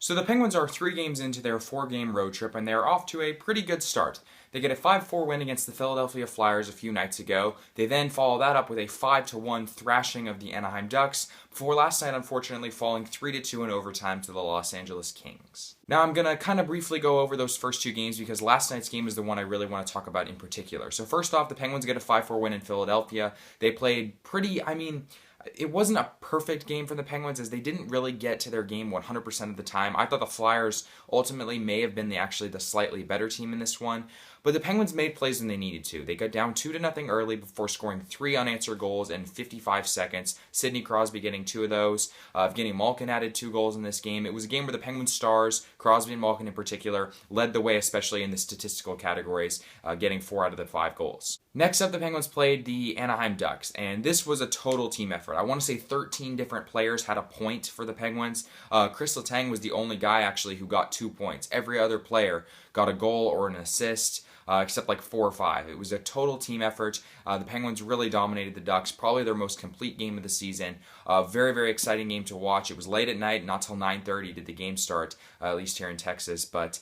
So the Penguins are 3 games into their 4-game road trip, and they're off to a pretty good start. They get a 5-4 win against the Philadelphia Flyers a few nights ago. They then follow that up with a 5-1 thrashing of the Anaheim Ducks, before last night unfortunately falling 3-2 in overtime to the Los Angeles Kings. Now I'm going to kind of briefly go over those first 2 games because last night's game is the one I really want to talk about in particular. So first off, the Penguins get a 5-4 win in Philadelphia. They played it wasn't a perfect game for the Penguins as they didn't really get to their game 100% of the time. I thought the Flyers ultimately may have been the slightly better team in this one, but the Penguins made plays when they needed to. They got down 2-0 early before scoring 3 unanswered goals in 55 seconds. Sidney Crosby getting 2 of those. Evgeny Malkin added 2 goals in this game. It was a game where the Penguins stars, Crosby and Malkin in particular, led the way, especially in the statistical categories, getting 4 out of the 5 goals. Next up, the Penguins played the Anaheim Ducks, and this was a total team effort. I want to say 13 different players had a point for the Penguins. Chris Letang was the only guy actually who got 2 points. Every other player got a goal or an assist, except like 4 or 5. It was a total team effort. The Penguins really dominated the Ducks, probably their most complete game of the season. Very, very exciting game to watch. It was late at night, not till 9:30 did the game start, at least here in Texas, but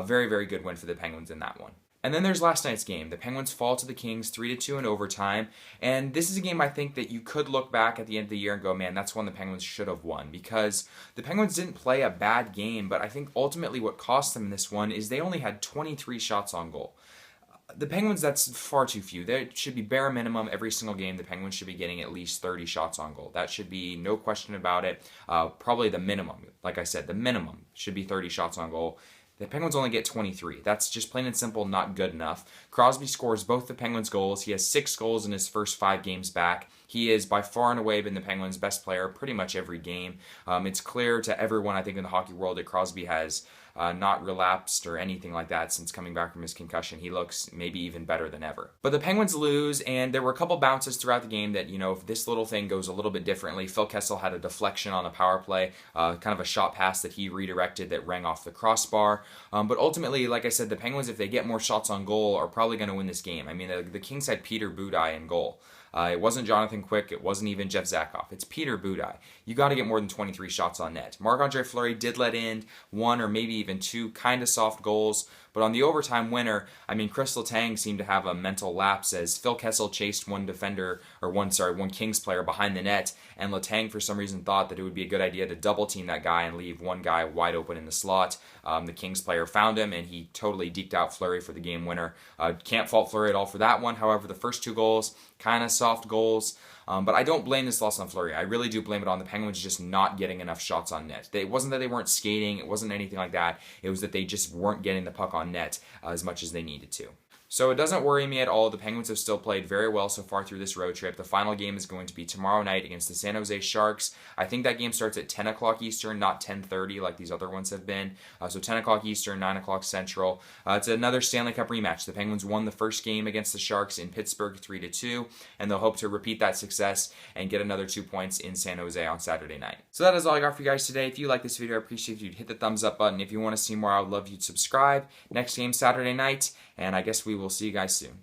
very, very good win for the Penguins in that one. And then there's last night's game. The Penguins fall to the Kings 3-2 in overtime. And this is a game I think that you could look back at the end of the year and go, man, that's one the Penguins should have won. Because the Penguins didn't play a bad game, but I think ultimately what cost them this one is they only had 23 shots on goal. The Penguins, that's far too few. There should be bare minimum every single game. The Penguins should be getting at least 30 shots on goal. That should be no question about it. Probably the minimum. Like I said, the minimum should be 30 shots on goal. The Penguins only get 23. That's just plain and simple not good enough. Crosby scores both the Penguins' goals. He has 6 goals in his first 5 games back. He is by far and away been the Penguins' best player pretty much every game. It's clear to everyone, I think, in the hockey world that Crosby has not relapsed or anything like that since coming back from his concussion. He looks maybe even better than ever. But the Penguins lose, and there were a couple bounces throughout the game that, if this little thing goes a little bit differently. Phil Kessel had a deflection on a power play, kind of a shot pass that he redirected that rang off the crossbar. But ultimately, like I said, the Penguins, if they get more shots on goal, are probably going to win this game. I mean, the Kings had Peter Budaj in goal. It wasn't Jonathan Quick. It wasn't even Jeff Zakoff. It's Peter Budaj. You got to get more than 23 shots on net. Marc-Andre Fleury did let in 1 or maybe even 2 kind of soft goals, but on the overtime winner, Chris Letang seemed to have a mental lapse as Phil Kessel chased one Kings player behind the net, and Letang for some reason thought that it would be a good idea to double team that guy and leave one guy wide open in the slot. The Kings player found him, and he totally deked out Fleury for the game winner. Can't fault Fleury at all for that one. However, the first 2 goals, kind of soft goals. But I don't blame this loss on Fleury. I really do blame it on the Penguins just not getting enough shots on net. It wasn't that they weren't skating. It wasn't anything like that. It was that they just weren't getting the puck on net as much as they needed to. So it doesn't worry me at all. The Penguins have still played very well so far through this road trip. The final game is going to be tomorrow night against the San Jose Sharks. I think that game starts at 10 o'clock Eastern, not 10:30 like these other ones have been. So 10 o'clock Eastern, 9 o'clock Central. It's another Stanley Cup rematch. The Penguins won the first game against the Sharks in Pittsburgh 3-2, and they'll hope to repeat that success and get another 2 points in San Jose on Saturday night. So that is all I got for you guys today. If you like this video, I appreciate if you'd hit the thumbs up button. If you want to see more, I would love you to subscribe. Next game Saturday night, and I guess we will see you guys soon.